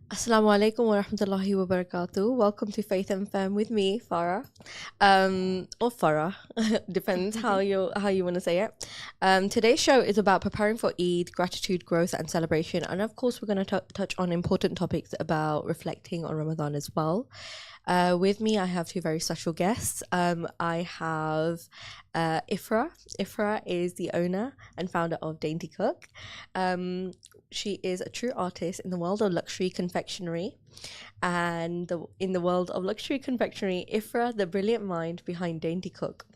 Assalamu alaikum wa rahmatullahi wa barakatuh. Welcome to Faith and Femme with me, Farah. Or Farah, depends how you want to say it. Today's show is about preparing for Eid, gratitude, growth, and celebration. And of course, we're going to touch on important topics about reflecting on Ramadan as well. With me, I have two very special guests. I have Ifra. Ifra is the owner and founder of Dainty Cook. She is a true artist in the world of luxury confectionery. And in the world of luxury confectionery, Ifra, the brilliant mind behind Dainty Cook.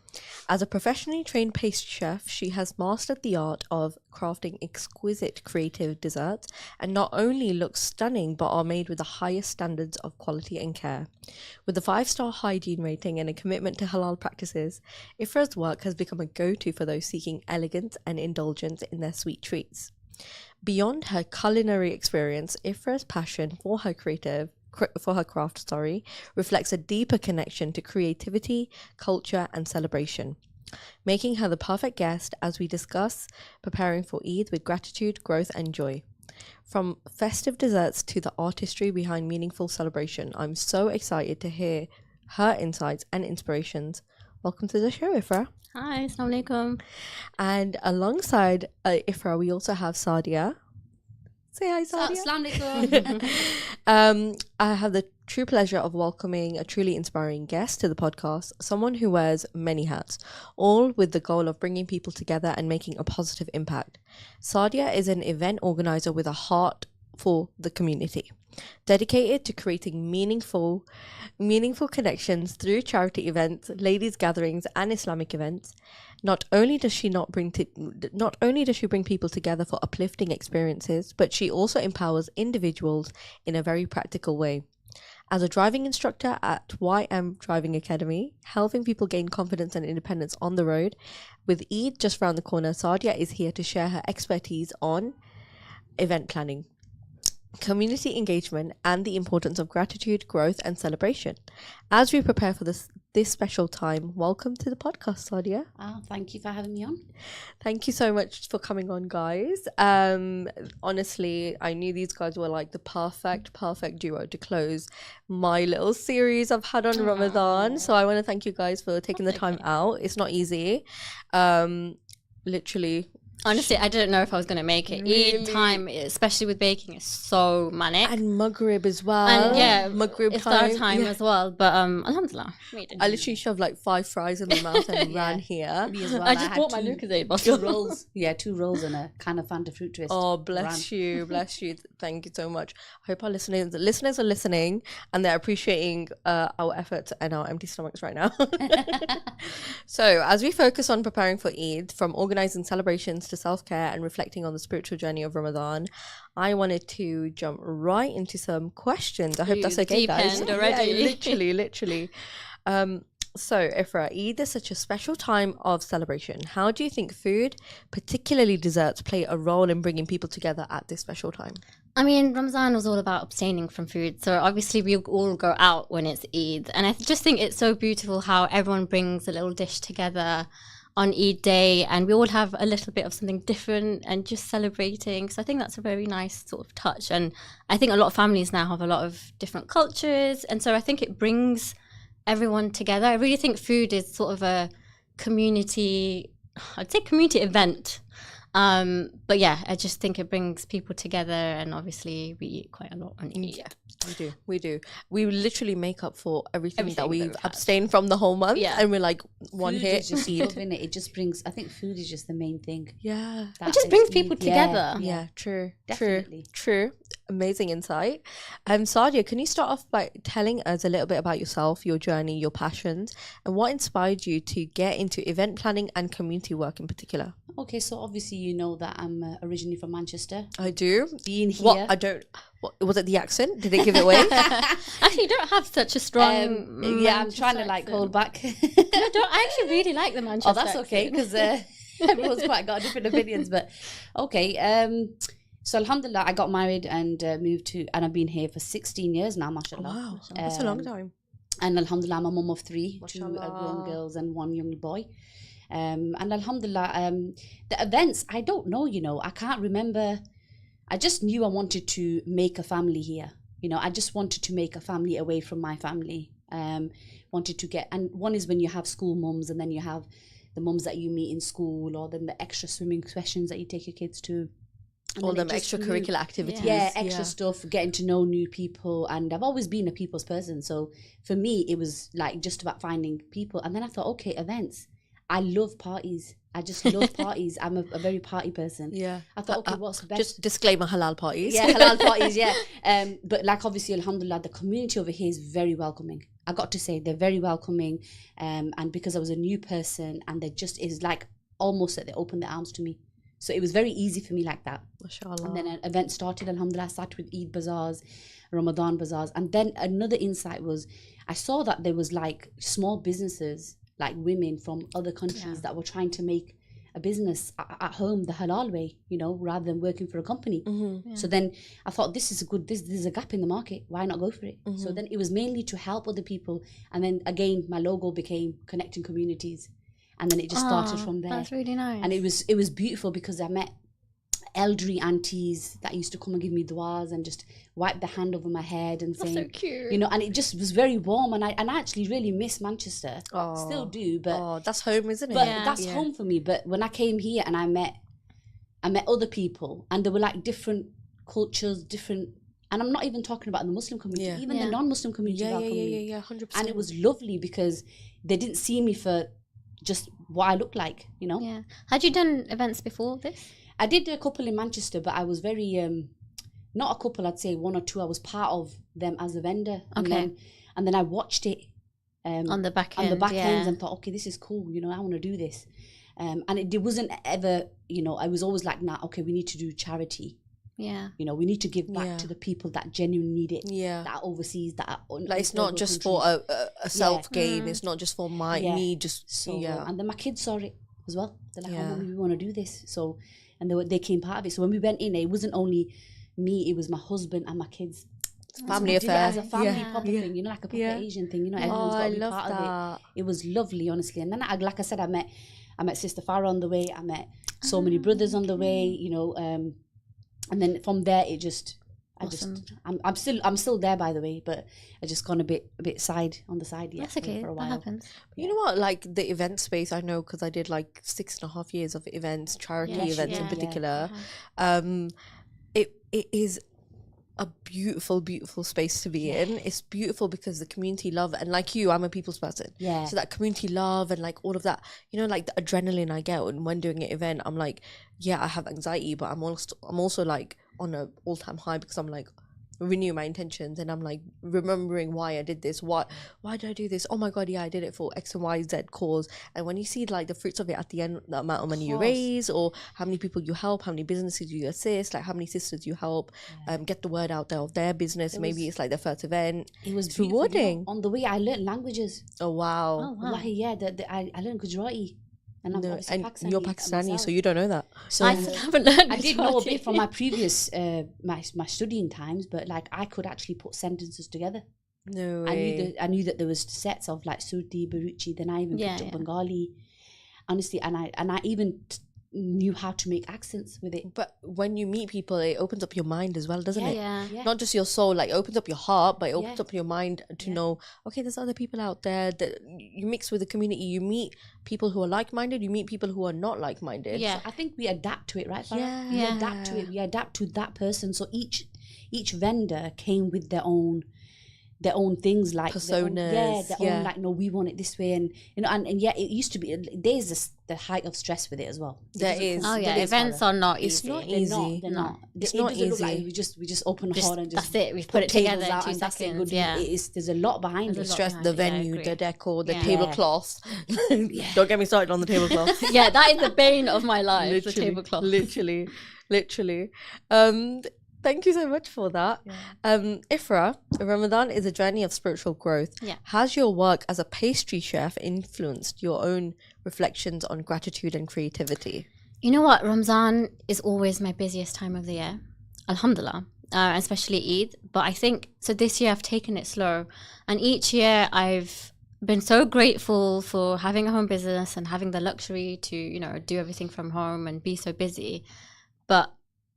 As a professionally trained pastry chef, she has mastered the art of crafting exquisite creative desserts and not only look stunning but are made with the highest standards of quality and care. With a 5-star hygiene rating and a commitment to halal practices, Ifra's work has become a go-to for those seeking elegance and indulgence in their sweet treats. Beyond her culinary experience, Ifra's passion for her craft, reflects a deeper connection to creativity, culture, and celebration, making her the perfect guest as we discuss preparing for Eid with gratitude, growth, and joy. From festive desserts to the artistry behind meaningful celebration, I'm so excited to hear her insights and inspirations. Welcome to the show, Ifra. Hi, assalamu alaikum. And alongside Ifra, we also have Sadia. Say hi, Sadia. Assalamu alaikum. I have the true pleasure of welcoming a truly inspiring guest to the podcast, someone who wears many hats, all with the goal of bringing people together and making a positive impact. Sadia is an event organizer with a heart for the community, dedicated to creating meaningful connections through charity events, ladies' gatherings, and Islamic events. Not only does she bring people together for uplifting experiences, but she also empowers individuals in a very practical way. As a driving instructor at YM Driving Academy, helping people gain confidence and independence on the road, with Eid just round the corner, Sadia is here to share her expertise on event planning, community engagement, and the importance of gratitude, growth, and celebration. As we prepare for this special time, welcome to the podcast, Sadia. Thank you for having me on. Thank you so much for coming on, guys. Honestly, I knew these guys were like the perfect duo to close my little series I've had on Ramadan. So I want to thank you guys for taking the time out. It's not easy. Literally. Honestly, I didn't know if I was going to make it. Really? Eid time, especially with baking, is so manic. And Maghrib as well. And yeah, Maghrib iftar time as well. But alhamdulillah, made it. I literally shoved like 5 fries in my mouth and ran here. Me as well. I just bought my Lucozade two bottle. rolls. Yeah, 2 rolls and a can of Fanta fruit twist. Oh, bless you. Thank you so much. I hope our listeners are listening and they're appreciating our efforts and our empty stomachs right now. So, as we focus on preparing for Eid, from organizing celebrations to self-care and reflecting on the spiritual journey of Ramadan, I wanted to jump right into some questions. I hope that's okay, guys. Deep end already. Yeah, literally. So, Ifra, Eid is such a special time of celebration. How do you think food, particularly desserts, play a role in bringing people together at this special time? I mean, Ramadan was all about abstaining from food. So obviously we all go out when it's Eid. And I just think it's so beautiful how everyone brings a little dish together on Eid day and we all have a little bit of something different and just celebrating. So I think that's a very nice sort of touch. And I think a lot of families now have a lot of different cultures. And so I think it brings everyone together. I really think food is sort of a community event. But yeah, I just think it brings people together and obviously we eat quite a lot on Eid. Yeah, we do. We literally make up for everything that we've we've had. abstained from the whole month. Yeah. And we're like one Food hit. is just love, innit? It just brings, I think food is just the main thing. Yeah. It just brings people together. Yeah, true. Definitely. True. Amazing insight. Sadia, can you start off by telling us a little bit about yourself, your journey, your passions, and what inspired you to get into event planning and community work in particular? Okay, so obviously you know that I'm originally from Manchester. I do. Being here. What was it, the accent? Did they give it away? Actually, you don't have such a strong. Yeah, I'm trying to like hold back. No, I actually really like the Manchester. Oh, that's okay because everyone's quite got different opinions. But okay, so alhamdulillah, I got married and moved to, and I've been here for 16 years now, mashallah. Wow, that's a long time. And alhamdulillah, I'm a mum of 3, Mashallah. 2 grown girls and 1 young boy. And alhamdulillah, the events, I don't know, I can't remember. I just knew I wanted to make a family here. You know, I just wanted to make a family away from my family. Wanted to get, and one is when you have school mums, and then you have the mums that you meet in school, or then the extra swimming sessions that you take your kids to. And All then them it just extracurricular grew. activities. Yeah, extra stuff, getting to know new people. And I've always been a people's person. So for me, it was like just about finding people. And then I thought, okay, events. I love parties. I just love parties. I'm a very party person. Yeah. I thought, okay, what's the best? Just disclaimer, halal parties. Yeah, halal parties, yeah. But like obviously, alhamdulillah, the community over here is very welcoming. I got to say they're very welcoming. And because I was a new person, and they just is like almost that they opened their arms to me. So it was very easy for me like that. Mashallah. And then an event started, alhamdulillah. I started with Eid bazaars, Ramadan bazaars. And then another insight was I saw that there was like small businesses, like women from other countries that were trying to make a business at home the halal way, you know, rather than working for a company. So then I thought, this is a gap in the market. Why not go for it? So then it was mainly to help other people. And then again, my logo became connecting communities. And then it just started from there. That's really nice. And it was beautiful because I met elderly aunties that used to come and give me du'as and just wipe the hand over my head and That's saying, so cute. you know, and it just was very warm. And I actually really miss Manchester. Still do, but that's home, isn't it? but that's home for me. But when I came here and I met other people, and there were like different cultures, different, and I'm not even talking about the Muslim community, even the non-Muslim community welcomed me. Yeah, 100%. And it was lovely because they didn't see me for just what I looked like, you know. Yeah. Had you done events before this? I did a couple in Manchester, but I was very not a couple, I'd say one or two. I was part of them as a vendor. Okay. And then I watched it On the back end. on the back ends and thought, okay, this is cool, you know, I want to do this. And it wasn't ever, you know, I was always like, nah, okay, we need to do charity. Yeah. You know, we need to give back to the people that genuinely need it. Yeah. That are overseas, that are Like it's not just for a self gain. It's not just for my me. Just so, and then my kids saw it as well. They're like, oh, mommy, we want to do this. So, and they came part of it. So when we went in, it wasn't only me; it was my husband and my kids. Family So we did affair. it as a family proper thing, you know, like a proper Asian thing. You know, everyone's got to be part of it. It was lovely, honestly. And then, like I said, I met Sister Farah on the way. I met so many brothers on the way. You know, and then from there, it just. I'm still there, by the way, but I just gone a bit on the side. That's okay. For a That while. happens. You know what? Like the event space, I know because I did like 6.5 years of events, charity events in particular. It is a beautiful space to be in. It's beautiful because the community love, and like you, I'm a people's person. Yeah. So that community love and like all of that, you know, like the adrenaline I get when doing an event, I'm like, yeah, I have anxiety, but I'm also like on a all-time high because I'm like renew my intentions and I'm like remembering why I did this, why did I do this, oh my god, yeah, I did it for X and Y Z cause. And when you see like the fruits of it at the end, the amount of money you raise, or how many people you help, how many businesses you assist, like how many sisters you help get the word out there of their business. Maybe it's like their first event. It was rewarding. You know, on the way I learned languages. Oh wow. Wallahi, yeah, I learned Gujarati. And I'm Pakistani, you're Pakistani, so you don't know that. So I haven't learned. I did know a bit from my previous my studying times, but like I could actually put sentences together. No way. I knew that there was sets of like Surti, Baruchi. Then I even picked up Bengali, honestly, and I even knew how to make accents with it. But when you meet people, it opens up your mind as well, doesn't it? Yeah. Not just your soul, like it opens up your heart, but it opens up your mind to know, okay, there's other people out there that you mix with the community. You meet people who are like-minded, you meet people who are not like-minded. Yeah. So I think we adapt to it, right, Farah? Yeah. We adapt to it. We adapt to that person. So each vendor came with their own things, like personas, their own, like, no, we want it this way, and you know, and yeah, it used to be. There's the height of stress with it as well. There is. Oh yeah, events are not easy. It's not easy. They're not. It's it not doesn't easy. look like we just open a hall and just that's it. We put it together in out 2 and that's it, seconds. good. Yeah, There's a lot behind The it. stress, behind the it, yeah, I venue, agree. the decor, the Yeah. tablecloths. Don't get me started on the tablecloth. yeah, that is the bane of my life. The tablecloth. Literally. Thank you so much for that. Ifra, Ramadan is a journey of spiritual growth. Yeah. Has your work as a pastry chef influenced your own reflections on gratitude and creativity? You know what? Ramzan is always my busiest time of the year. Alhamdulillah. Especially Eid. But I think, so this year I've taken it slow. And each year I've been so grateful for having a home business and having the luxury to, you know, do everything from home and be so busy. But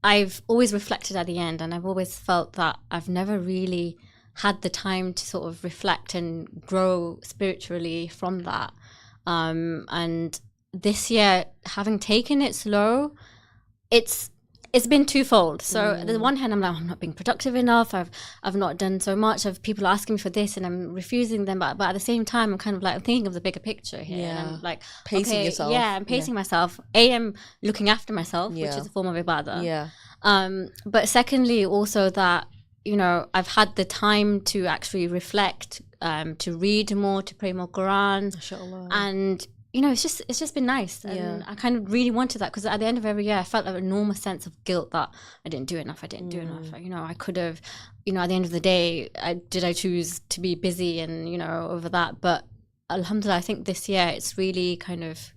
I've always reflected at the end, and I've always felt that I've never really had the time to sort of reflect and grow spiritually from that. And this year, having taken it slow, it's been twofold. So on the one hand, I'm like, I'm not being productive enough. I've not done so much. I've people asking me for this, and I'm refusing them. But at the same time, I'm kind of like, I'm thinking of the bigger picture here. Yeah. And I'm like, Pacing yourself. Yeah, I'm pacing myself. I'm looking after myself, which is a form of ibadah. Yeah. But secondly, also that, you know, I've had the time to actually reflect, to read more, to pray more Quran, Mashallah. and you know, it's just been nice, and I kind of really wanted that, because at the end of every year, I felt an enormous sense of guilt that I didn't do enough. You know, I could have, you know, at the end of the day, I choose to be busy and, you know, over that. But alhamdulillah, I think this year it's really kind of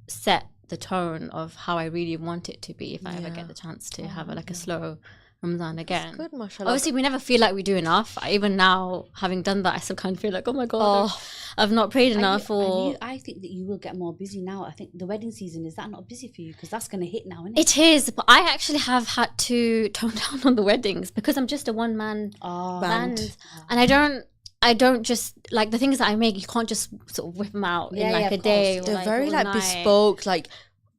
set the tone of how I really want it to be if I ever get the chance to have a slow Ramadan again. Good, mashallah. Obviously, we never feel like we do enough. Even now, having done that, I still kind of feel like, oh my God, I've not prayed enough. I think that you will get more busy now. I think the wedding season, is that not busy for you? Because that's going to hit now, isn't it? It is, but I actually have had to tone down on the weddings because I'm just a one-man band. And I don't just, like, the things that I make, you can't just sort of whip them out in like a day. They're very like bespoke, like,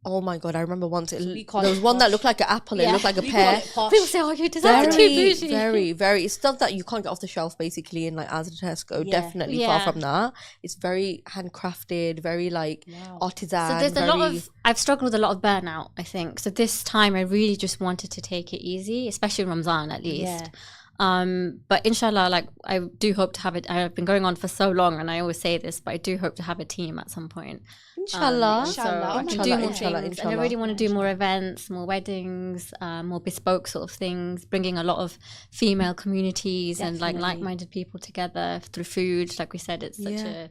oh my God, I remember once there was one that looked like an apple, it looked like a pear. People say, oh, you deserve too bougie. Very, it's stuff that you can't get off the shelf basically in like Asda, Tesco. Definitely far from that. It's very handcrafted, very like artisan. So there's a lot of, I've struggled with a lot of burnout, I think. So this time I really just wanted to take it easy, especially in Ramzan at least. But inshallah, like, I do hope to have it. I've been going on for so long, and I always say this, but I do hope to have a team at some point. Inshallah. So I can do more things, and I really want to do more events, more weddings, more bespoke sort of things, bringing a lot of female communities and like-minded people together through food. Like we said, it's such a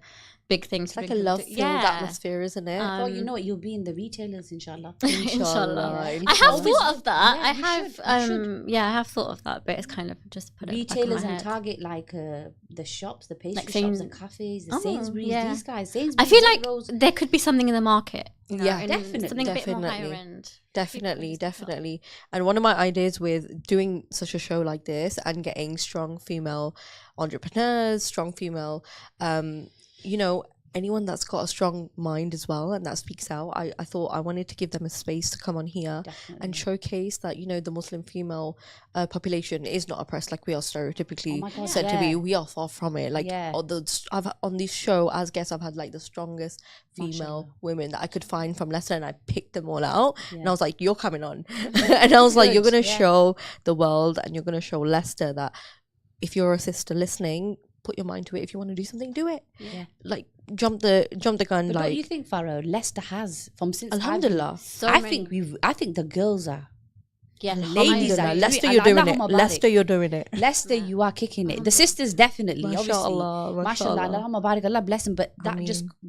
big thing. It's like a love-filled atmosphere, isn't it? Well, you know what? You'll be in the retailers, inshallah. Inshallah. I have thought of that. I have thought of that, but it's kind of just put it retailers back in my and head. target like the shops, the pastry Like shops and cafes, the Sainsbury's. These guys, Sainsbury's. I feel like there could be something in the market. You know, definitely, something a bit more higher end. Definitely. And one of my ideas with doing such a show like this and getting strong female entrepreneurs, strong female, you know, anyone that's got a strong mind as well and that speaks out, I thought I wanted to give them a space to come on here and showcase that, you know, the Muslim female population is not oppressed like we are stereotypically said to be. We are far from it. Like on this show as guests, I've had like the strongest female women that I could find from Leicester, and I picked them all out and I was like, you're coming on. And I was like, you're going to show the world and you're going to show Leicester that if you're a sister listening, put your mind to it. If you want to do something, do it. Like jump the gun. But like, don't you think, Farah, Leicester has since alhamdulillah. I think the girls are. Ladies are. Leicester, you're doing it. Leicester, you're doing it. Leicester, you are kicking it. The sisters definitely, Mashallah, obviously. Mashallah, Allah bless them. But that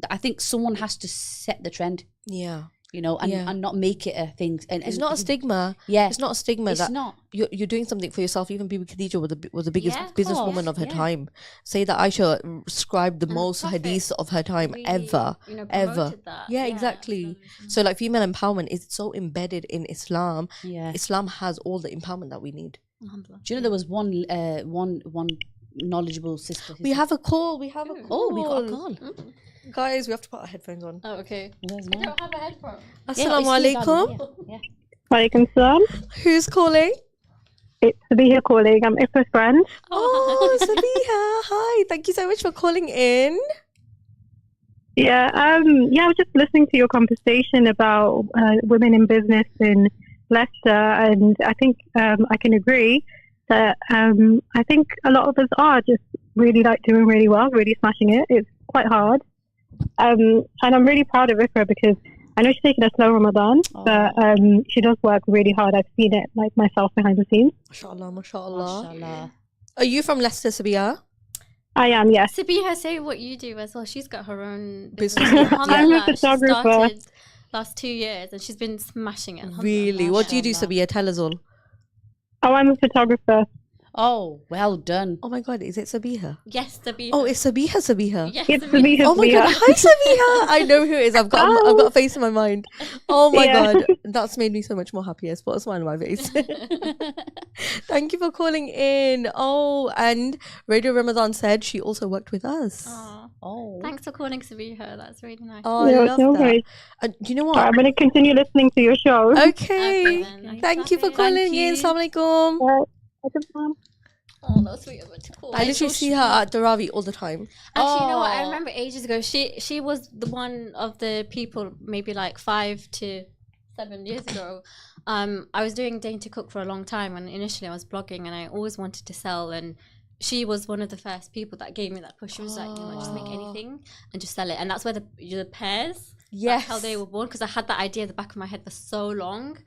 I think someone has to set the trend. Yeah. You know, and not make it a thing. And it's not a stigma. Yeah, it's not a stigma. It's that not. You're doing something for yourself. Even Bibi Khadija was the biggest businesswoman of her time. Say that Aisha scribed the most hadiths of her time ever. You know, ever. That. Yeah, exactly. So like female empowerment is so embedded in Islam. Yeah. Islam has all the empowerment that we need. Do you know there was one knowledgeable sister? We have a call. Oh, we got a call. Guys, we have to put our headphones on. Oh, okay. I don't have a headphone. Assalamu alaikum. Walaikum salam. Who's calling? It's Sabiha calling. I'm Ifra's friend. Oh, Sabiha. Hi. Thank you so much for calling in. Yeah, I was just listening to your conversation about women in business in Leicester, and I think I can agree that I think a lot of us are just really like doing really well, really smashing it. It's quite hard. And I'm really proud of Ifra because I know she's taking a slow Ramadan, but she does work really hard. I've seen it like myself behind the scenes. Mashallah. Are you from Leicester, Sabiha? I am, yes. Sabiha, say what you do as well. She's got her own business. I'm a photographer. She started last 2 years and she's been smashing it. Really? What do you do, Sabiha? Tell us all. Oh, I'm a photographer. Oh, well done. Oh my God, is it Sabiha? Yes, Sabiha. Oh, it's Sabiha. Yes, It's Sabiha. me. Oh my God, hi Sabiha. I know who it is. I've got a face in my mind. Oh my Yeah. God, that's made me so much more happier. It's put a smile on my face. Thank you for calling in. Oh, and Radio Ramadan said she also worked with us. Aw. Oh. Thanks for calling Sabiha. That's really nice. Oh, I No, love no that. worries. Do you know I'm what? going to continue listening to your show. Okay. then. Thank you for Thank calling in. you. Assalamu alaikum. Oh, that's sweet of her to call. I literally see her at Daravi all the time. Actually, you know what? I remember ages ago. She was the one of the people, maybe like 5 to 7 years ago. I was doing Dainty Cook for a long time, and initially I was blogging, and I always wanted to sell. And she was one of the first people that gave me that push. She was like, you know, just make anything and just sell it. And that's where the pairs. Yes. That's how they were born, because I had that idea at the back of my head for so long.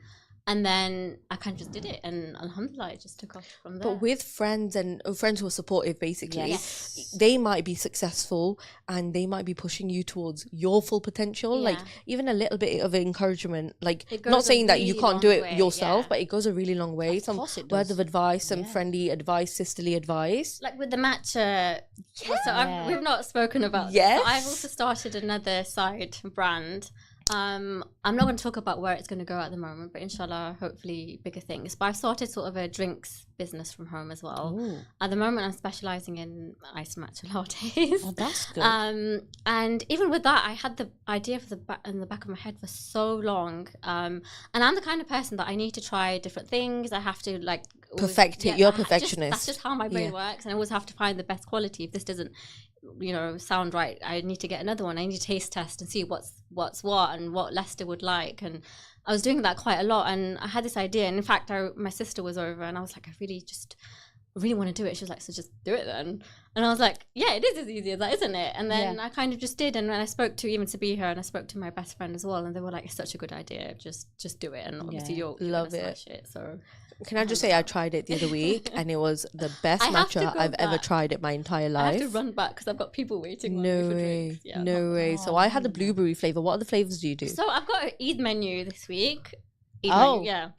And then I kind of just did it, and alhamdulillah, it just took off from there. But with friends and friends who are supportive, basically, Yes. they might be successful and they might be pushing you towards your full potential. Yeah. Like even a little bit of encouragement, like It goes not a saying that you really can't do long it way, yourself, yeah. but it goes a really long way. Of Some course it words does. of advice, some Yeah. friendly advice, sisterly advice. Like with the matcha, so Yeah. we've not spoken about Yes. this. So I've also started another side brand. I'm not going to talk about where it's going to go at the moment, but inshallah, hopefully bigger things. But I've started sort of a drinks business from home as well. Ooh. At the moment, I'm specializing in iced matcha lattes. Oh, that's good. And even with that, I had the idea for in the back of my head for so long. And I'm the kind of person that I need to try different things. I have to like Perfect it. You're a that's perfectionist. That's just how my brain Yeah. works, and I always have to find the best quality. If this doesn't, sound right, I need to get another one. I need to taste test and see what's what and what Lester would like. And I was doing that quite a lot, and I had this idea. And in fact, my sister was over, and I was like, I really want to do it. She was like, so just do it then. And I was like, yeah, it is as easy as that, isn't it? And then I kind of just did. And when I spoke to even Sabiha, and I spoke to my best friend as well, and they were like, it's such a good idea, just do it. And obviously you're Love gonna it. smash it. So Can I just say I tried it the other week and it was the best I have to matcha go I've ever back. tried in my entire I life. have to run back because I've got people waiting on me No for way. drinks. Yeah. No way. So I had the blueberry flavor. What other flavors do you do? So I've got an Eid menu this week. Eid Oh. menu, yeah.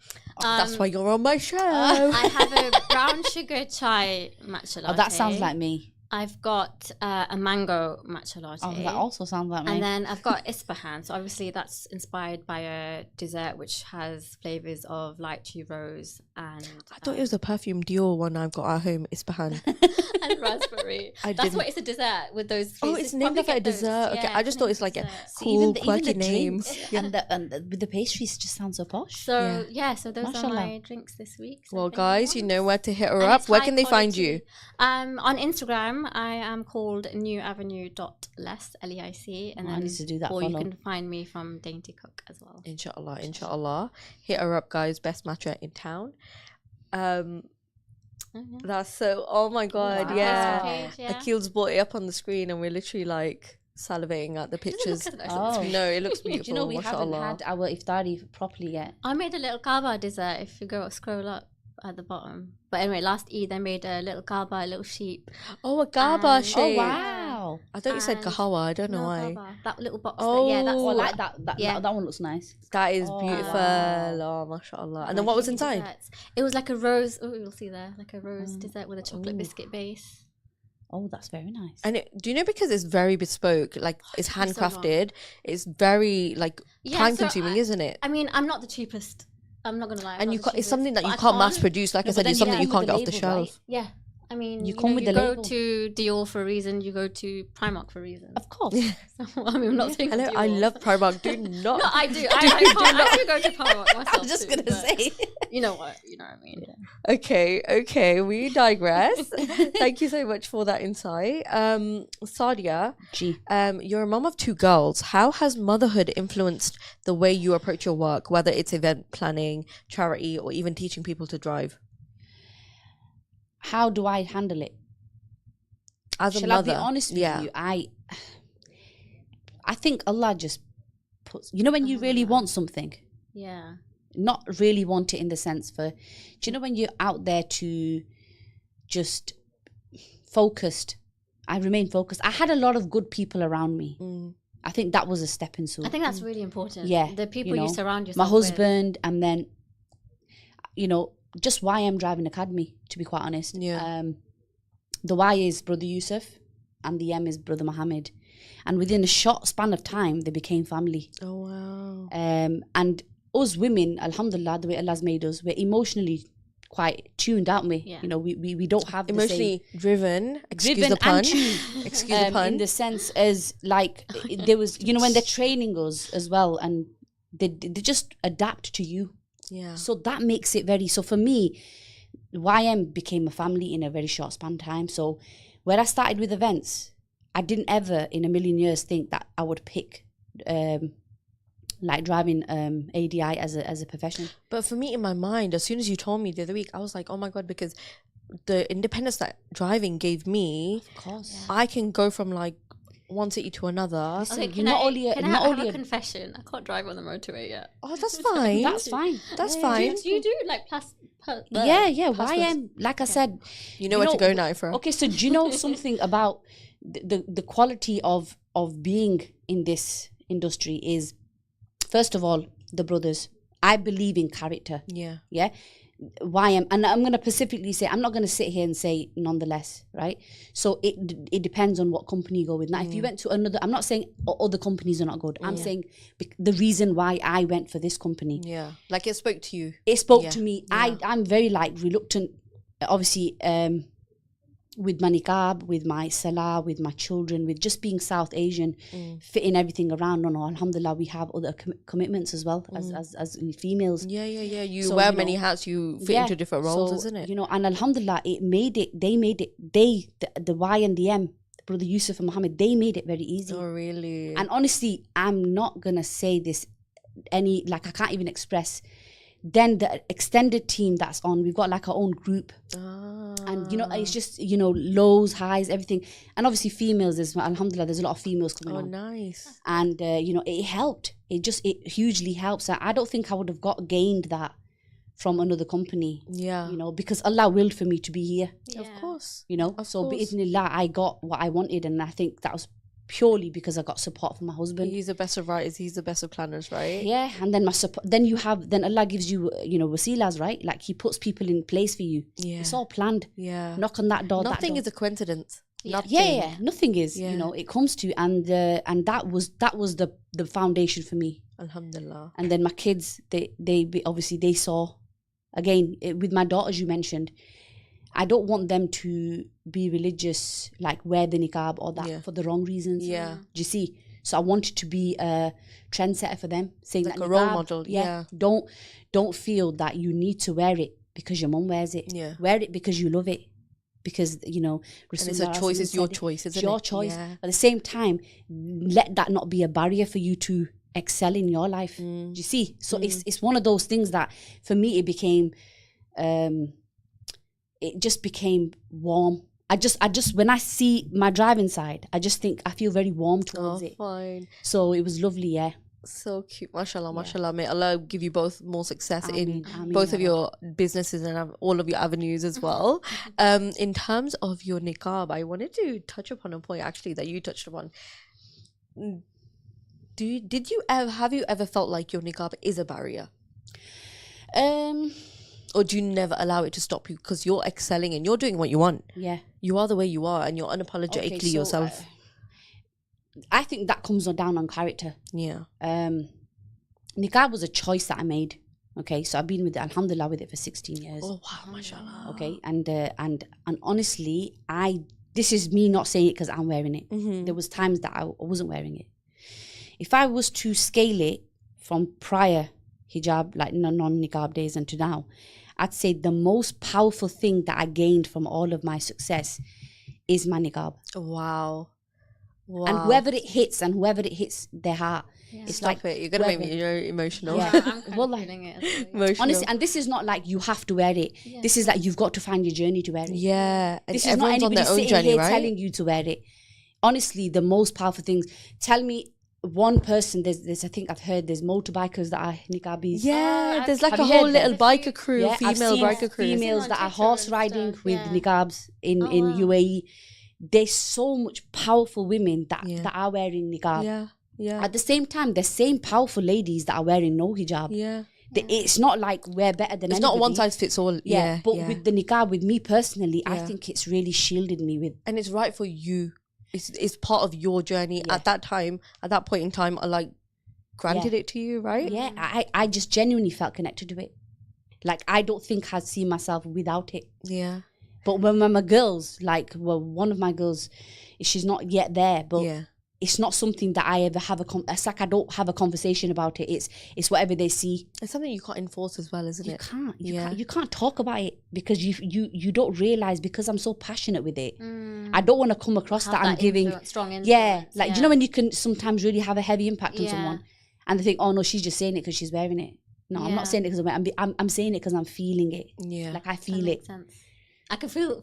That's why you're on my show. I have a brown sugar chai matcha latte. Oh, that sounds like me. I've got a mango matcha latte. Oh, that also sounds like me. And then I've got Ispahan. So obviously that's inspired by a dessert which has flavors of lychee, rose, and I thought it was a perfume Dior one I've got at home, Ispahan. and raspberry. I That's didn't- what it's a dessert with those. Oh, flavors. it's You named probably after a get those. dessert. Okay, Yeah, I just thought it's like a dessert. cool, quirky name. drinks and with the pastries just sound so posh. So so those Mashallah. are my drinks this week. So Well, if guys, anyone you know wants- where to hit her And up. it's Where high can they find you? quality. On Instagram, I am called newavenue.les, Leic, and Oh, I then need to do that or you follow. can find me from Dainty Cook as well. Inshallah, inshallah. Hit her up, guys. Best matcha in town. That's so. Oh my god, Wow. yeah. Facebook page, yeah. Akil's brought it up on the screen, and we're literally like salivating at the pictures. Doesn't look as Oh. nice. No, it looks Do beautiful. you know we haven't mashallah. had our iftari properly yet? I made a little kaba dessert. If you go scroll up at the bottom. But anyway, last Eid I made a little kaba, a little sheep. Oh, a gaba And- shape. Oh wow! I thought you said And- kahawa. I don't know No, why. kaba. That little box. Oh. Yeah, that's Oh, Ooh. I like that. Yeah. That one looks nice. That is Oh, beautiful. wow. Oh, mashallah. And then what was inside? Desserts. It was like a rose. Oh, you'll see there, like a rose dessert with a chocolate biscuit base. Oh, that's very nice. And do you know, because it's very bespoke, like it's took me so long. handcrafted, it's very like Yeah, time so consuming, isn't it? I mean, I'm not the cheapest. I'm not gonna lie. I'm And not you the can't, it's cheapest, something that but you I can't mass produce. Like I No, said, but it's then you something you come can't with get off the the label, right? shelf. Yeah, I mean, You come with the go label. to Dior for a reason. You go to Primark for a reason. Of course. So, I mean, I'm not saying Hello, Dior. I love Primark. Do not. No, I do. I do go to Primark myself. I'm just too, gonna but say. You know what? You know what I mean. Okay, we digress. Thank you so much for that insight. Sadia, Gee. you're a mom of 2 girls. How has motherhood influenced the way you approach your work, whether it's event planning, charity, or even teaching people to drive? How do I handle it? As a Shall mother, I be honest with yeah. you? I think Allah just puts. You know when you really want something, Yeah. not really want it in the sense for. Do you know when you're out there to just focused? I remain focused. I had a lot of good people around me. I think that was a stepping stone. I think that's really important. Yeah, The people you you know, surround my yourself with. husband, and then, you know, just YM Driving Academy, to be quite honest. Yeah. The Y is Brother Yusuf and the M is Brother Mohammed. And within a short span of time, they became family. Oh, wow. And us women, alhamdulillah, the way Allah's made us, we're emotionally quite tuned, aren't we? Yeah. You know, we don't have Emotionally driven, excuse driven the pun. and tuned. Excuse the pun. In the sense as like there was, you know, when they're training us as well, and they just adapt to you. Yeah. So that makes it very. So for me, YM became a family in a very short span of time. So where I started with events, I didn't ever in a million years think that I would pick like driving ADI as a profession. But for me, in my mind, as soon as you told me the other week, I was like, oh my God, because the independence that driving gave me, Of course. I can go from like one city to another. Listen, Okay, you're not only a- can I not have only a a- confession? I can't drive on the motorway yet. Oh, that's fine. That's fine. That's Yeah, fine. Do you do like Yeah, Passports. YM. Like I said, You know where to go now, Farah. Okay, so do you know something about the quality of being in this industry is, first of all, the brothers. I believe in character. Yeah. Yeah. YM, and I'm going to specifically say, I'm not going to sit here and say nonetheless, right? So it depends on what company you go with. Now, if you went to another, I'm not saying other companies are not good. I'm saying the reason why I went for this company. Yeah. Like it spoke to you. It spoke Yeah. to me. Yeah. I'm very like reluctant, obviously, with my niqab, with my salah, with my children, with just being South Asian, fitting everything around. No, alhamdulillah, we have other commitments as well as females. Yeah. You So, wear you many know, hats, you fit into different roles, so, isn't it? You know, and alhamdulillah, they made it, the Y and the M, Brother Yusuf and Muhammad, they made it very easy. Oh, really? And honestly, I'm not going to say this I can't even express. Then the extended team that's on, we've got like our own group. And, you know, it's just, you know, lows, highs, everything. And obviously females, alhamdulillah, there's a lot of females coming Oh, on. nice. And, you know, it helped. It hugely helps. I don't think I would have gained that from another company. Yeah. You know, because Allah willed for me to be here, Of course. you know. Of So, course. bi'idhnillah, I got what I wanted. And I think that was purely because I got support from my husband. He's the best of writers. He's the best of planners, right? Yeah, and then then Allah gives you, you know, wasilas, right? Like He puts people in place for you. Yeah. It's all planned. Yeah. Knock on that door. Nothing that is a coincidence. Nothing. yeah, nothing is. Yeah. You know, it comes to, and that was the foundation for me. Alhamdulillah. And then my kids, they obviously they saw, again with my daughters you mentioned. I don't want them to be religious, like wear the niqab or that Yeah. for the wrong reasons. Yeah. Do you see? So I wanted to be a trendsetter for them, saying Like that a role niqab, model, yeah. Don't feel that you need to wear it because your mum wears it. Yeah. Wear it because you love it. Because, you know, And it's a choice. It's your choice, isn't It's your it? choice. Yeah. At the same time, let that not be a barrier for you to excel in your life. Do you see? So it's one of those things that for me it became it just became warm. I just when I see my driving side, I just think I feel very warm towards it. Fine. So it was lovely, yeah. So cute. MashaAllah, mashallah. May Allah give you both more success in Ameen, ameen, both of ya your businesses and all of your avenues as well. In terms of your niqab, I wanted to touch upon a point actually that you touched upon. Have you ever felt like your niqab is a barrier? Or do you never allow it to stop you because you're excelling and you're doing what you want? Yeah. You are the way you are and you're unapologetically Okay, so, yourself. I think that comes down on character. Yeah. Niqab was a choice that I made. Okay, so I've been with it, alhamdulillah, with it for 16 years. Oh wow, mashallah. Okay, and honestly, this is me not saying it because I'm wearing it. There was times that I wasn't wearing it. If I was to scale it from prior hijab, like non-niqab days and to now, I'd say the most powerful thing that I gained from all of my success is my niqab. Wow. And whoever it hits their heart, it's Stop like it. You're gonna make whoever- me emotional. Yeah. I'm kind Well, of like- feeling it. as well. Emotional. Honestly, and this is not like you have to wear it. This is like you've got to find your journey to wear it. Yeah. And This is not everyone's on anybody their own sitting journey, here right? telling you to wear it. Honestly, the most powerful things. Tell me one person. There's I think I've heard there's motorbikers that are niqabis. Yeah, there's like Have a you whole heard little that? biker crew, Yeah, I've female seen biker crew. females on that are Twitter and horse riding stuff, with yeah. niqabs in wow. UAE. There's so much powerful women that are wearing niqab. Yeah, yeah, At the same time, there's same powerful ladies that are wearing no hijab. yeah. It's not like we're better than It's not anybody. one size fits all. Yeah, but with the niqab, with me personally, I Yeah. think it's really shielded me with. and it's right for you. It's part of your journey at that time. At that point in time, I like granted it to you, right? Yeah, I just genuinely felt connected to it. Like, I don't think I'd see myself without it. Yeah, But when my girls, like, well, one of my girls, she's not yet there, but yeah. it's not something that I ever have it's like I don't have a conversation about it. It's whatever they see. It's something you can't enforce as well, isn't You it? can't. Yeah. You can't talk about it because you don't realize, because I'm so passionate with it. I don't want to come across Have that I'm that giving. strong influence. Yeah, like, you know when you can sometimes really have a heavy impact on Yeah. someone, and they think, oh no, she's just saying it because she's wearing it. No, I'm Yeah. not saying it because I'm saying it because I'm feeling it. Yeah. Like, I That feel it. makes sense. I can feel the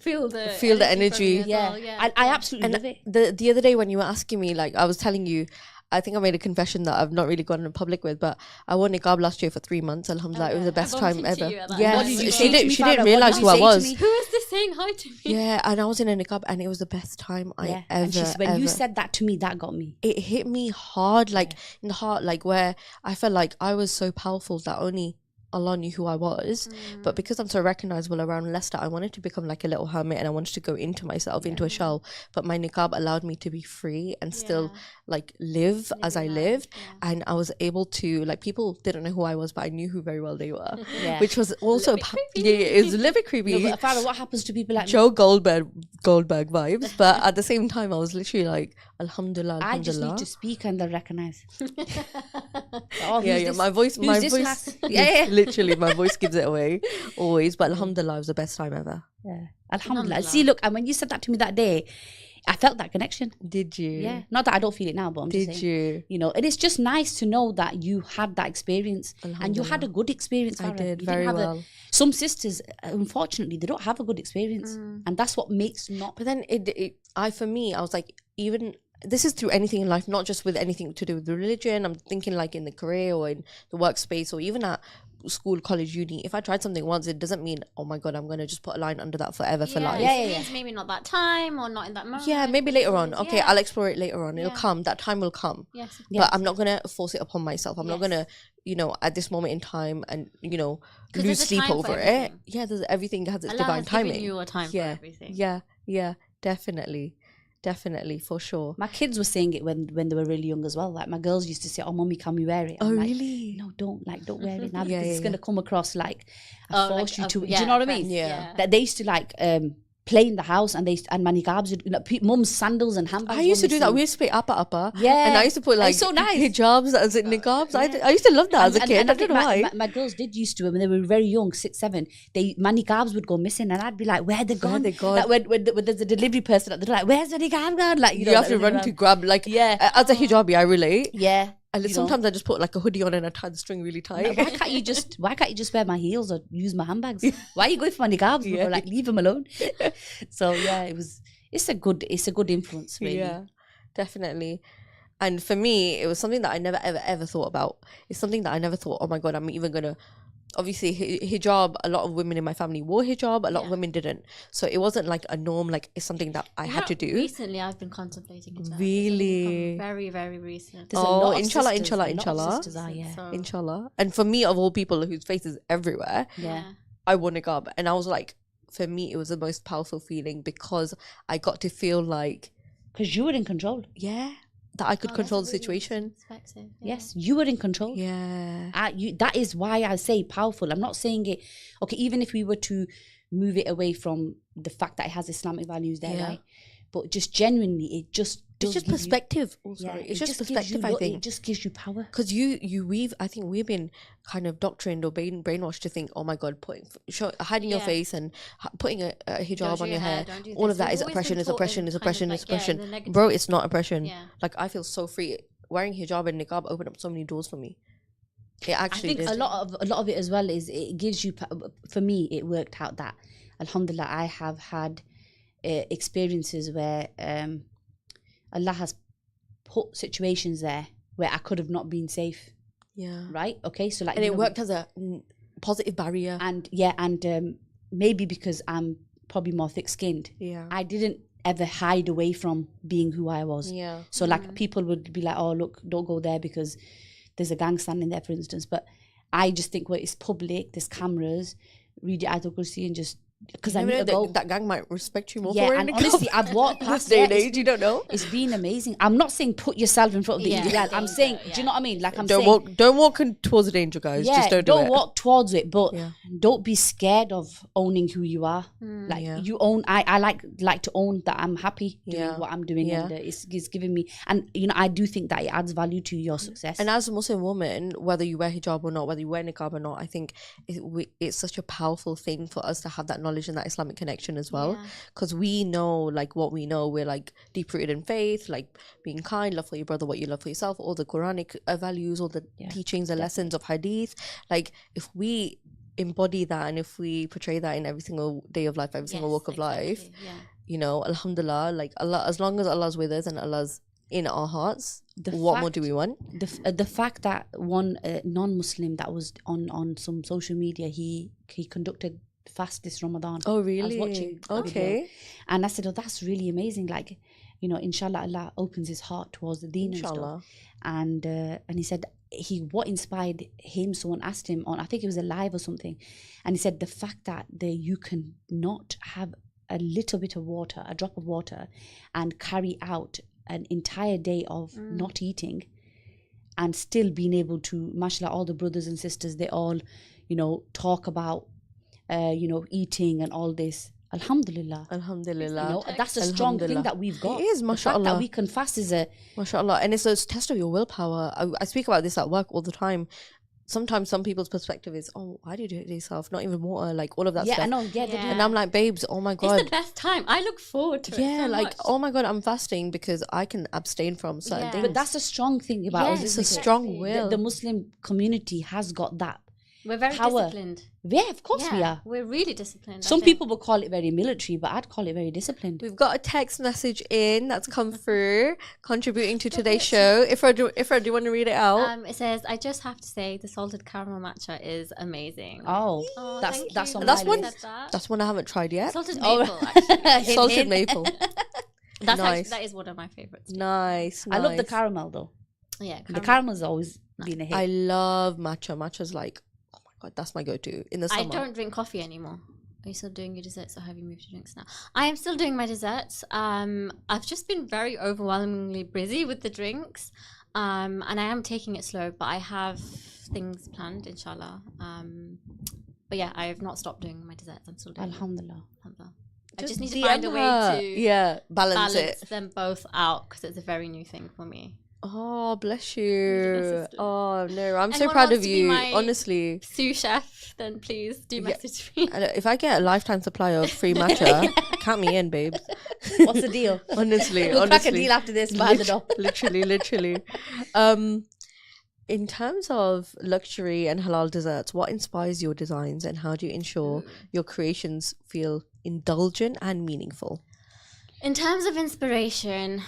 Feel the from energy. you as Yeah, well, yeah. I absolutely love it. The other day when you were asking me, like I was telling you, I think I made a confession that I've not really gone in public with, but I wore niqab last year for 3 months. Alhamdulillah, it was the best I bumped time into ever. you at that Yeah, What did you she say to didn't. me, She Farah? didn't What realize did who you I say to was. me? Who is this saying hi to me? Yeah, and I was in a niqab, and it was the best time Yeah, I and ever. when you ever. said that to me, that got me. It hit me hard, like in the heart, like where I felt like I was so powerful that only Allah knew who I was. But because I'm so recognizable around Leicester, I wanted to become like a little hermit, and I wanted to go into myself, into a shell. But my niqab allowed me to be free and still like live as I lived. And I was able to, like, people didn't know who I was, but I knew who very well they were. Yeah. Which was also it was a little bit creepy. No, but Farah, what happens to people like me? Joe Goldberg vibes, but at the same time, I was literally like, Alhamdulillah, I just Alhamdulillah. need to speak and they'll recognize. Yeah, my voice, Who's this lass? Yeah. literally, my voice gives it away always. But Alhamdulillah, it was the best time ever. Yeah. Alhamdulillah. See, look, and when you said that to me that day, I felt that connection. Did you? Yeah. Not that I don't feel it now, but I'm just Did saying. you? know, and it's just nice to know that you had that experience and you had a good experience. I Farah. did You very didn't have well. some sisters, unfortunately, they don't have a good experience, and that's what makes not. But then for me, I was like, even this is through anything in life, not just with anything to do with religion. I'm thinking like in the career or in the workspace or even at school, college, uni. If I tried something once, it doesn't mean, oh my God, I'm going to just put a line under that forever for life. It means maybe not that time or not in that moment. Yeah, maybe later on. Okay, Yeah. I'll explore it later on. It'll come. That time will come. Yes. But I'm not going to force it upon myself. I'm not Yes. going to, at this moment in time and, 'Cause lose there's a sleep time for over it. everything. Yeah, there's everything has its Allah divine has given timing. you a time yeah. for everything. Yeah, definitely, for sure. My kids were saying it when they were really young as well. Like, my girls used to say, "Oh, mommy, can we wear it?" Oh, I'm like, really? No, don't wear it now Yeah, because it's yeah, gonna come across like I forced you to. Do yeah, you know what I mean? press, Yeah. That they used to like play in the house and my niqabs would, mum's sandals and handbags. I used to were do that. We missing. used to play upper. Yeah. And I used to put like It's so nice. hijabs as in niqabs. I used to love that as a kid. And I don't know why. my girls did used to when they were very young, 6, 7. My niqabs would go missing, and I'd be like, "Where they gone? they gone? Like when there's a delivery person at the door, like, "Where's the niqab gone?" Like, You have to run to grab like as a hijabi. I relate. Yeah. And You know? sometimes I just put like a hoodie on and I tie the string really tight. Why can't you just wear my heels or use my handbags? Why are you going for my niqabs? Yeah. Like, leave them alone. So yeah, it's a good influence, really. Yeah, definitely. And for me, it was something that I never ever thought about. It's something that I never thought, oh my God, I'm even gonna. Obviously, hijab. A lot of women in my family wore hijab. A lot of women didn't. So it wasn't like a norm. Like it's something that I had to do. Recently, I've been contemplating it. Really? Very, very recent. There's a lot of inshallah, sisters, inshallah, a lot of inshallah. sisters are, yeah. So, Inshallah. And for me, of all people whose face is everywhere, Yeah. I wore niqab. And I was like, for me, it was the most powerful feeling because I got to feel like, Because you were in control. yeah, that I could control the situation. perspective. Yes, you were in control. Yeah. That is why I say powerful. I'm not saying it. Okay, even if we were to move it away from the fact that it has Islamic values there, Yeah. right? But just genuinely, it just does It's just give you- perspective. yeah, It's it just gives perspective, you I lo- think. It just gives you power. Because I think we've been kind of doctrined or brainwashed to think, oh my God, hiding your Yeah. face and putting a hijab Don't do on your your hair, hair, don't do all this. of that We've is always oppression, been is taught oppression, in is kind of oppression, like, is yeah, oppression. the negative. Bro, it's not oppression. Yeah. Like I feel so free. Wearing hijab and niqab opened up so many doors for me. It actually I think did. a lot of it as well is it gives you. For me, it worked out that, alhamdulillah, I have had experiences where Allah has put situations there where I could have not been safe. Yeah. Right? Okay, so like, And you it know, worked as a positive barrier. and maybe because I'm probably more thick-skinned, Yeah. I didn't ever hide away from being who I was. Yeah. So like people would be like, "Oh, look, don't go there because there's a gang standing there," for instance. But I just think, well, it's public, there's cameras, read your Ayatul Kursi and just, because I You need know, to go. that gang might respect you more for Yeah, wearing and a honestly, niqab. I've walked This past day and there, age, you don't know. It's been amazing. I'm not saying put yourself in front of the Yeah. hijab. I'm saying, Danger, do you know what I mean? Like I'm Don't saying, walk towards the danger, guys. yeah, Just don't do it. walk towards it, but Yeah. don't be scared of owning who you are. Like Yeah. you own. I like to own that I'm happy doing Yeah. what I'm doing, Yeah. and it's giving me. And you know, I do think that it adds value to your success. And as a Muslim woman, whether you wear hijab or not, whether you wear niqab or not, I think it's such a powerful thing for us to have that knowledge and that Islamic connection as well. Because we know, like, what we know, we're like deep rooted in faith, like being kind, love for your brother what you love for yourself, all the Quranic values, all the teachings and lessons of hadith. Like, if we embody that and if we portray that in every single day of life, every single walk of life, you know, alhamdulillah, like Allah, as long as Allah's with us and Allah's in our hearts, what more do we want? The fact that one non-Muslim that was on some social media, he conducted fast this Ramadan. Oh, really? I was watching. Okay. And I said, oh, that's really amazing. Like, you know, inshallah, Allah opens his heart towards the deen Inshallah. and stuff. And he said, what inspired him, someone asked him on, I think it was a live or something. And he said, the fact that you can not have a little bit of water, a drop of water, and carry out an entire day of not eating and still being able to, mashallah, all the brothers and sisters, they all, you know, talk about, you know, eating and all this. Alhamdulillah. Alhamdulillah. You know, that's a strong thing Alhamdulillah. that we've got. It is, The fact mashallah. that we can fast is a... MashaAllah. And it's a test of your willpower. I speak about this at work all the time. Sometimes some people's perspective is, oh, why do you do it to yourself? Not even water, like all of that Yeah, stuff. I know. Yeah, they do. And I'm like, babes, oh my God. It's the best time. I look forward to it. Yeah, so like, much. oh my God, I'm fasting because I can abstain from certain Yeah. things. But that's a strong thing about us. It's a isn't it? strong will. The Muslim community has got that. We're very power. disciplined. Yeah, of course we are. We're really disciplined. I Some think. people will call it very military, but I'd call it very disciplined. We've got a text message in that's come through contributing to today's show. If I do you want to read it out? It says, I just have to say the salted caramel matcha is amazing. Oh, that's thank that's you. on That's my one- list. That's one I haven't tried yet. Salted Oh. maple, actually. Salted maple. That's Nice. actually, that is one of my favorites. Nice. I love the nice. caramel though. Yeah, The caramel's always been a hit. I love matcha. Matcha's like, oh my God, that's my go-to in the summer. I don't drink coffee anymore. Are you still doing your desserts or have you moved to drinks now? I am still doing my desserts. I've just been very overwhelmingly busy with the drinks. And I am taking it slow, but I have things planned, inshallah. But yeah, I have not stopped doing my desserts. I'm still doing Alhamdulillah. Alhamdulillah. I just need to DM find a way her. to balance balance it. them both out because it's a very new thing for me. Oh, bless you. assistant. Oh no, I'm so Anyone proud wants of to be you. my- Honestly, Sous chef, then please do Yeah. message me. and if I get a lifetime supply of free matcha, count me in, babes. What's the deal? Honestly, We'll crack a honestly. deal after this behind the door. Literally. In terms of luxury and halal desserts, what inspires your designs and how do you ensure your creations feel indulgent and meaningful? In terms of inspiration,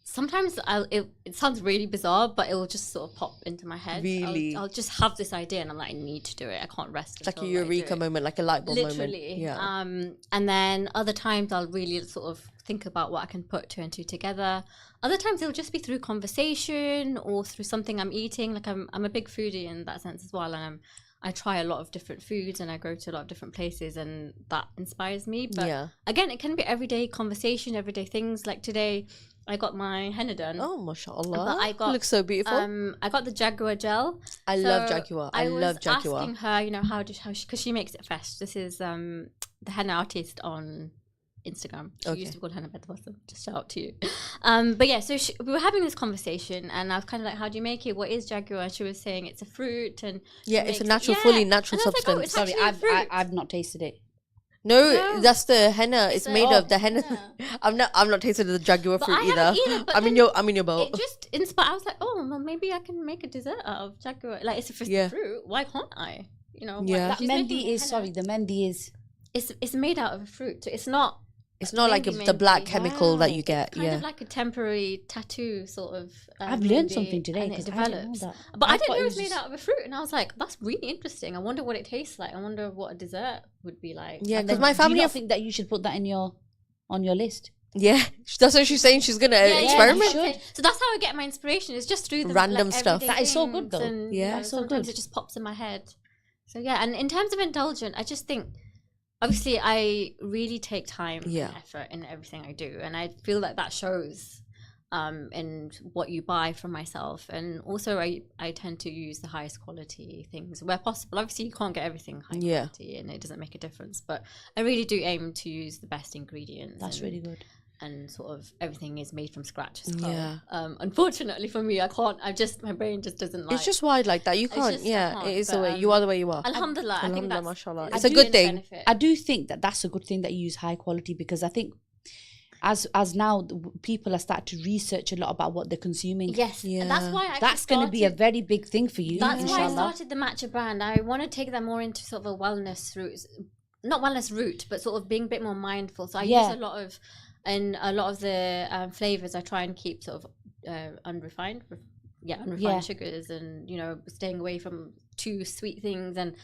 sometimes it sounds really bizarre, but it will just sort of pop into my head. Really? I'll just have this idea and I'm like, I need to do it. I can't rest. It's like a until I do eureka it. moment, like a light bulb Literally. moment. Yeah. And then other times I'll really sort of think about what I can put two and two together. Other times it'll just be through conversation or through something I'm eating. Like I'm a big foodie in that sense as well, and I try a lot of different foods and I go to a lot of different places, and that inspires me. But Yeah. again, it can be everyday conversation, everyday things. Like today, I got my henna done. Oh, mashallah. But I got looks so beautiful. I got the Jaguar gel. I love Jaguar. I love was Jaguar. asking her, you know, because she makes it fresh. This is the henna artist on Instagram. She Okay. used to be called Henna Bedwasam. Just shout out to you. But yeah, so we were having this conversation, and I was kind of like, "How do you make it? What is Jaguar?" And she was saying it's a fruit, and Yeah, she it's a makes- natural, yeah. fully natural And I was like, oh, substance. it's Sorry, actually a fruit. I've not tasted it. No, No. that's the henna. It's a- made oh, of the henna. yeah. I'm not tasting the Jaguar But fruit I either. haven't either, but I'm in then your boat. It just inspired. I was like, oh, well, maybe I can make a dessert out of Jaguar. Like, it's a Yeah. fruit. Why can't I? You know, Yeah. That she's making mendi is, henna. sorry, the mendi is... It's made out of a fruit. So it's not. It's not like Mendi, the black mendi. chemical that Wow. you get. Kind Yeah. of like a temporary tattoo sort of. I've learned mendi, something today and it because I didn't know develops. that. But I didn't thought know it was made just- out of a fruit, and I was like, "That's really interesting. I wonder what it tastes like. I wonder what a dessert would be like." Yeah, And because then- my Do you family not of think that you should put that on your list? Yeah, that's what she's saying. She's gonna experiment. should. So that's how I get my inspiration. It's just through the Random stuff. everyday That is so good, things though. And, Yeah, you know, that's so sometimes good. it just pops in my head. So yeah, and in terms of indulgent, I just think obviously I really take time Yeah. and effort in everything I do, and I feel like that shows in what you buy from myself. And also I tend to use the highest quality things where possible. Obviously you can't get everything high Yeah. quality and it doesn't make a difference, but I really do aim to use the best ingredients. That's really good. And sort of everything is made from scratch as well. Yeah. Unfortunately for me, I can't. My brain just doesn't like. It's just wide like that. You It's can't. just- I yeah, can't, it is the but, way you are. The way you are. Alhamdulillah, I think Alhamdulillah, that's mashallah. I It's a do good see the thing. benefit. I do think that that's a good thing that you use high quality, because I think as now people are starting to research a lot about what they're consuming. Yes, Yeah. and that's why I That's going to be a very big thing for you, That's why I inshallah. started the matcha brand. I want to take that more into sort of a wellness route, not wellness route, but sort of being a bit more mindful. So I Yeah. use a lot of the flavors. I try and keep sort of unrefined, sugars, and staying away from too sweet things. And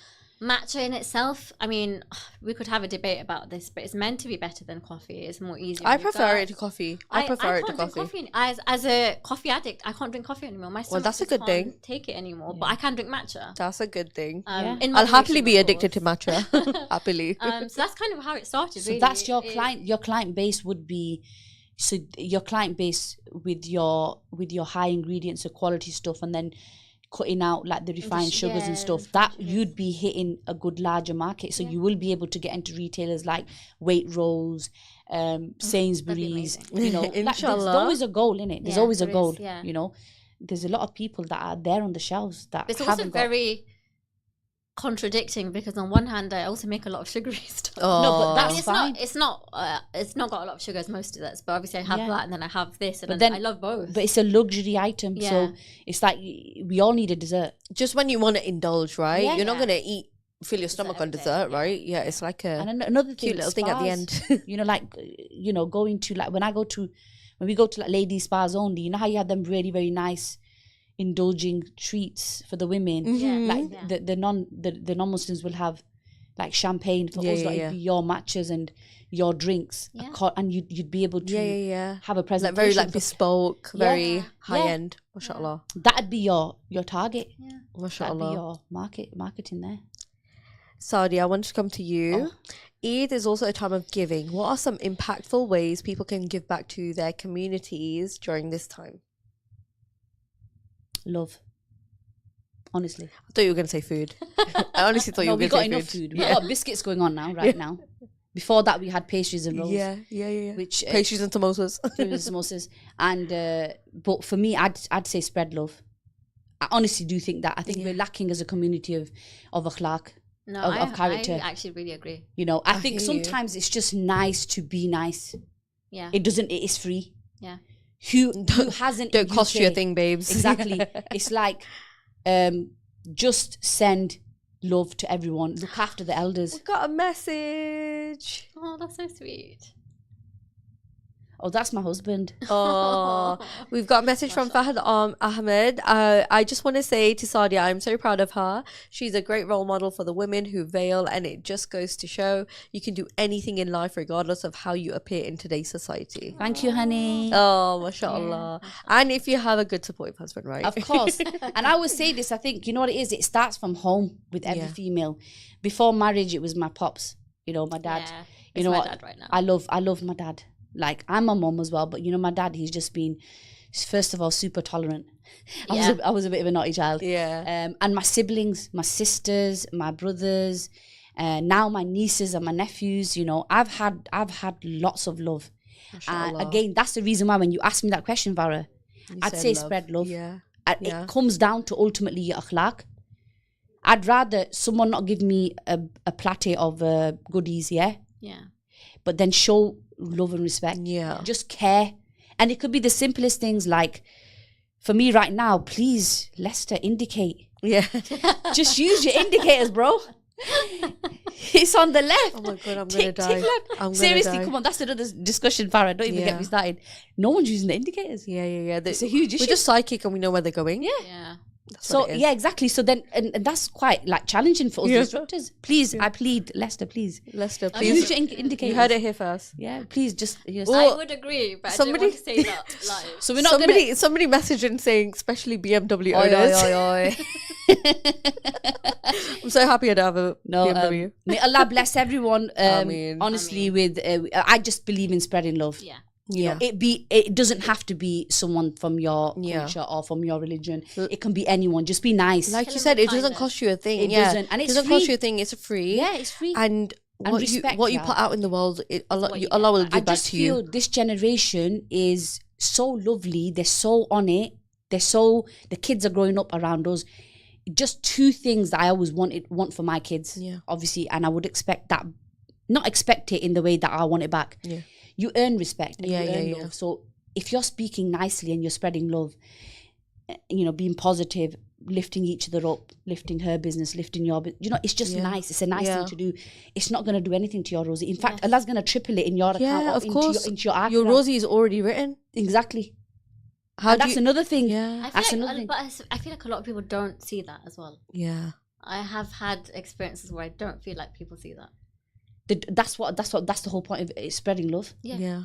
matcha in itself, I mean, we could have a debate about this, but it's meant to be better than coffee. It's more easy. I on your prefer gut. it to coffee. I prefer it to can't drink coffee. As a coffee addict, I can't drink coffee anymore. My stomach that's a just good thing. can't take it anymore. But I can drink matcha. That's a good thing. In I'll happily moderation, be of addicted to course. matcha. Happily. So that's kind of how it started. So really. that's your client. Your client base would be, so your client base with your high ingredients, the quality stuff, and then cutting out like the refined sugars and stuff. That you'd be hitting a good larger market. So you will be able to get into retailers like Waitrose, Sainsbury's. amazing. Like, there's Inshallah. always a goal in it. There's Yeah, always a there goal. is, yeah. There's a lot of people that are there on the shelves that It's also haven't got. very contradicting because on one hand I also make a lot of sugary stuff. Oh. No, but I that's mean, fine. it's not got a lot of sugar as most of that. But obviously I have Yeah. that, and then I have this, and But then then- I love both. But it's a luxury item, Yeah. so it's like we all need a dessert. Just when you want to indulge, right? Yeah. You're not Yeah. gonna fill your stomach on every day, dessert, yeah. right? Yeah, it's like a And another thing, cute little thing at the spas, end. Going to like when we go to like lady spas only, you know how you have them really, very nice indulging treats for the women. Mhm. Like Yeah. the non-Muslims will have like champagne. For Yeah, us, yeah, like yeah. it'd be your matchas and your drinks. Yeah. And you'd be able to Yeah. have a Like presentation. very like for- bespoke, very Yeah. high Yeah. end. Mashallah. That'd be your target. That'd be Mashallah. your marketing there. Saudi, I want to come to you. Eid is also a time of giving. What are some impactful ways people can give back to their communities during this time? Love. Honestly. I thought you were going to say food. I honestly thought you No, were we going to got say enough food. food. We got biscuits going on now. Before that, we had pastries and rolls. Yeah. Which Pastries and samosas. samosas. And but for me, I'd say spread love. I honestly do think that. I think we're lacking as a community of akhlaq, No, of character. I actually really agree. I think hear you. sometimes it's just nice to be nice. Yeah. It is free. Yeah. Who hasn't Don't in cost you a UK? thing, babes. Exactly. It's like just send love to everyone. Look after the elders. We got a message. Oh, that's so sweet. Oh, that's my husband. Oh, we've got a message from Fahad Ahmed. I just want to say to Sadia, I'm so proud of her. She's a great role model for the women who veil, and it just goes to show you can do anything in life regardless of how you appear in today's society. Thank you, honey. Oh, mashallah. And if you have a good supportive husband, right? Of course. And I always say this, I think, you know what it is? It starts from home with every Yeah. female. Before marriage, it was my pops, my dad. Yeah, You it's know my what? dad right now. I love my dad. Like, I'm a mom as well, but my dad, he's just been, first of all, super tolerant. I was a bit of a naughty child. Yeah. And my siblings, my sisters, my brothers, now my nieces and my nephews, I've had lots of love. And Mashallah. again, that's the reason why when you ask me that question, Farah, I'd said say love. spread love. Yeah. And Yeah. it comes down to ultimately your akhlaq. I'd rather someone not give me a platter of goodies, Yeah. but then show love and respect. Yeah. Just care. And it could be the simplest things like, for me right now, please, Lester, indicate. Yeah. Just use your indicators, bro. It's on the left. Oh my God, I'm Tick, gonna tick die. left. I'm gonna Seriously, die. come on, that's another discussion, Farah. Don't even Yeah. get me started. No one's using the indicators. Yeah. It's a huge issue. We're just psychic and we know where they're going. Yeah. Yeah. So what it is. yeah, exactly. So then, and that's quite like challenging for us Yeah. instructors. Please, I plead, Leicester, please. Leicester, Use please. your indicators. You heard it here first. Yeah, please just. I would agree, but somebody- I didn't want to say that live. So we're not gonna. Somebody messaged in saying, especially BMW Oi, owners. oi, oi, oi. I'm so happy I don't have a No, BMW. may Allah bless everyone. Ameen. Honestly, with I just believe in spreading love. Yeah. Yeah. It doesn't have to be someone from your Yeah. culture or from your religion. It can be anyone. Just be nice. Like Kill you 'em said, with it doesn't kindness. cost you a thing. It yeah. doesn't, and it's doesn't cost free. you a thing. It's free. Yeah, it's free. And what you respect what you that. put out in the world, Allah, what you Allah will get give I back just to feel you. this generation is so lovely. They're so on it. The kids are growing up around us. Just two things that I always want for my kids. Yeah. Obviously, and I would expect that, not expect it in the way that I want it back. Yeah. You earn respect. And Yeah, you earn yeah, love. yeah. So if you're speaking nicely and you're spreading love, being positive, lifting each other up, lifting her business, lifting your business, it's just Yeah. nice. It's a nice Yeah. thing to do. It's not going to do anything to your rosy. In fact, Allah's going to triple it in your account. Yeah, or of into course. Into your Your akhirah. rosy is already written. Exactly. How And do that's you? another thing. Yeah. That's another thing. I feel like a lot of people don't see that as well. Yeah. I have had experiences where I don't feel like people see that. That's the whole point of it, spreading love. Yeah.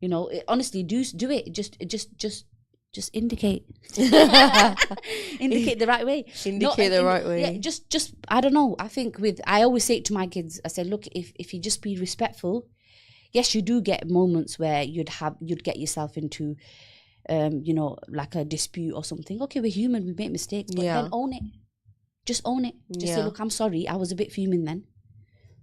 Yeah. Honestly, do it. Just indicate. Indicate the right way. Indicate the right way. Yeah, just I don't know. I think I always say it to my kids. I say, look, if you just be respectful, yes, you do get moments where you'd get yourself into, like a dispute or something. Okay, we're human. We make mistakes, but Yeah. then own it. Just own it. Just say, Yeah. look, I'm sorry. I was a bit fuming then.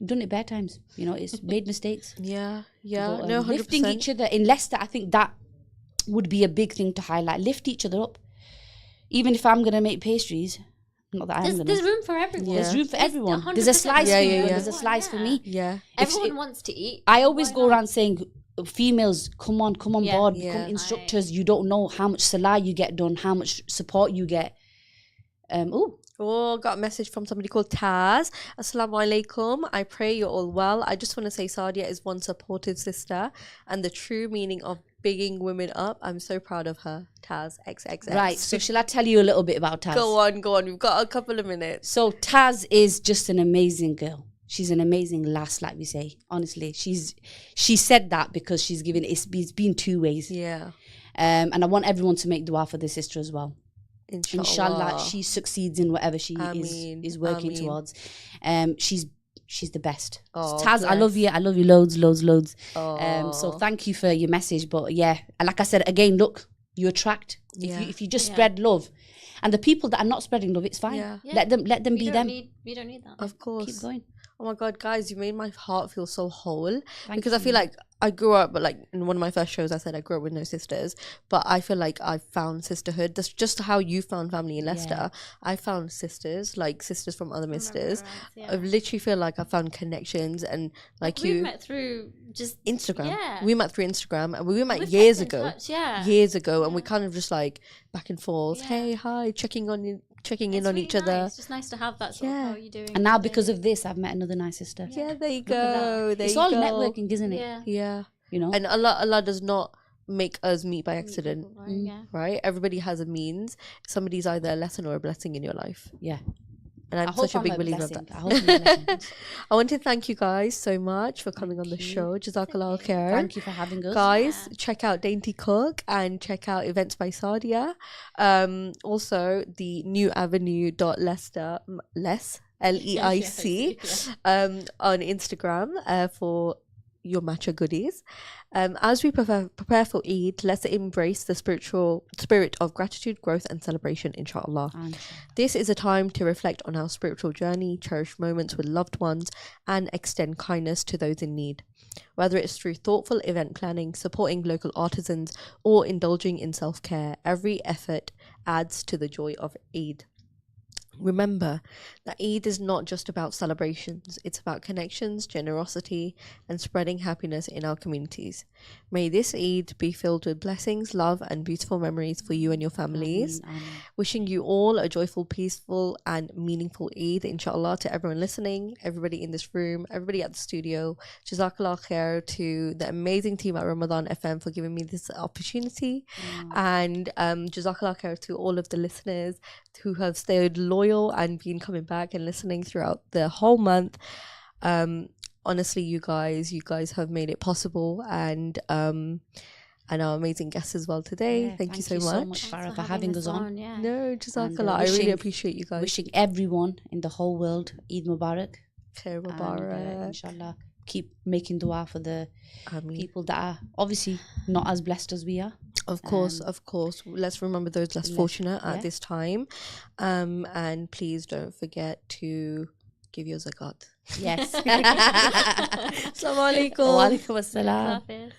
Done it bad times. It's made mistakes. Yeah. Yeah. But, No, 100%. lifting each other in Leicester, I think that would be a big thing to highlight. Lift each other up. Even if I'm gonna make pastries, not that I'm gonna. There's room for everyone. Yeah. There's room for There's everyone. 100% There's a slice Yeah, for yeah, you. yeah. There's a slice for me. Yeah. Everyone wants to eat. I always Why go not? around saying, females, come on Yeah. board, Yeah. become instructors. You don't know how much salah you get done, how much support you get. Oh, got a message from somebody called Taz. Assalamu alaikum. I pray you're all well. I just want to say Sadia is one supportive sister and the true meaning of bigging women up. I'm so proud of her. Taz, XXX. Right. So shall I tell you a little bit about Taz? Go on. We've got a couple of minutes. So Taz is just an amazing girl. She's an amazing lass, like we say. Honestly, she said that because she's given it's been two ways. Yeah. And I want everyone to make dua for the sister as well. Inshallah. Inshallah, she succeeds in whatever she Ameen. is working Ameen. towards. She's the best. Oh, Taz, I bless. love you. I love you loads. Oh. So thank you for your message. But yeah, like I said again, look, you attract. Yeah. If you just spread love, and the people that are not spreading love, it's fine. Yeah. Yeah. Let them be them. We don't need that. Of course. Keep going. Oh my God, guys, you made my heart feel so whole. Thank because I feel you. like I grew up, but like in one of my first shows, I said I grew up with no sisters. But I feel like I found sisterhood. That's just how you found family in Leicester. I found sisters, like sisters from other misters. Yeah. I literally feel like I found connections and like we you. met through just Instagram. Yeah. We met through Instagram and we met We've years kept in ago. touch, yeah. Years ago, and we kind of just like back and forth. Yeah. Hey, hi, checking in It's on really each other. nice. It's just nice to have that sort of Yeah. how are you doing. And now today? because of this, I've met another nice sister. Yeah, there you Look at that. go. There It's you all go. networking, isn't it? Yeah. Yeah. And And Allah does not make us meet by accident, People, right? Yeah. right? Everybody has a means. Somebody's either a lesson or a blessing in your life. yeah. And I'm I hope such a big believer of blessing. that. I hope I'm a blessing. I want to thank you guys so much for coming on the you. show. Jazakallah khair. Thank you for having us. Guys, Yeah. check out Dainty Cook and check out Events by Sadia. Also, the new avenue.leicester, Leic, on Instagram for your matcha goodies. As we prepare for Eid, let's embrace the spirit of gratitude, growth, and celebration, inshallah. This is a time to reflect on our spiritual journey, cherish moments with loved ones, and extend kindness to those in need. Whether it's through thoughtful event planning, supporting local artisans, or indulging in self-care, every effort adds to the joy of Eid. Remember that Eid is not just about celebrations, it's about connections, generosity, and spreading happiness in our communities. May this Eid be filled with blessings, love, and beautiful memories for you and your families. Ameen, ameen. Wishing you all a joyful, peaceful, and meaningful Eid, inshallah, to everyone listening, everybody in this room, everybody at the studio. Jazakallah khair to the amazing team at Ramadan FM for giving me this opportunity. And Jazakallah khair to all of the listeners who have stayed loyal and been coming back and listening throughout the whole month. Honestly, you guys have made it possible, and our amazing guests as well today. Yeah, thank you so much. Farah, for having us on. Yeah. No, Jazakallah. I really wishing- appreciate you guys. Wishing everyone in the whole world Eid Mubarak. Khair And, Mubarak. inshallah, keep making dua for the Ameen. people that are obviously not as blessed as we are. Of course. Let's remember those less fortunate at yeah. this time. And please don't forget to give your zakat. Yes. Assalamu alaikum. Wa alaikum assalam. Hafiz.